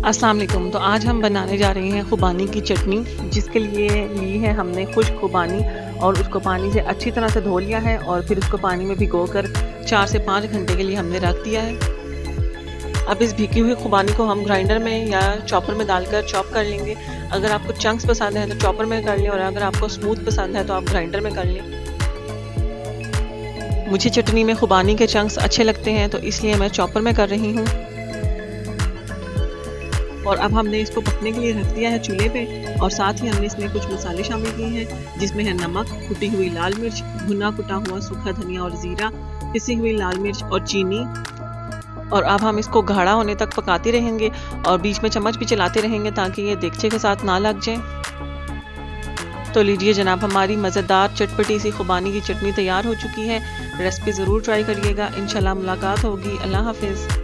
अस्सलाम वालेकुम। तो आज हम बनाने जा रहे हैं खुबानी की चटनी, जिसके लिए ली है हमने खुश्क खुबानी और उसको पानी से अच्छी तरह से धो लिया है और फिर उसको पानी में भिगोकर 4 से 5 घंटे के लिए हमने रख दिया है। अब इस भीगी हुई खुबानी को हम ग्राइंडर में या चॉपर में डालकर चॉप कर लेंगे। अगर आपको चंक्स पसंद है तो चॉपर में कर लें और अगर आपको स्मूथ पसंद है तो आप ग्राइंडर में कर लें। मुझे चटनी में खुबानी के चंक्स अच्छे लगते हैं तो इसलिए मैं चॉपर में कर रही हूँ। और अब हमने इसको पकने के लिए रख दिया है चूल्हे पे और साथ ही हमने इसमें कुछ मसाले शामिल किए हैं, जिसमें है नमक, कुटी हुई लाल मिर्च, भुना कुटा हुआ सूखा धनिया और जीरा, पिसी हुई लाल मिर्च और चीनी। और अब हम इसको गाढ़ा होने तक पकाते रहेंगे और बीच में चम्मच भी चलाते रहेंगे ताकि ये देगचे के साथ ना लग जाए। तो लीजिए जनाब, हमारी मज़ेदार चटपटी सी खुबानी की चटनी तैयार हो चुकी है। रेसिपी ज़रूर ट्राई करिएगा। इंशाल्लाह मुलाकात होगी। अल्लाह हाफिज़।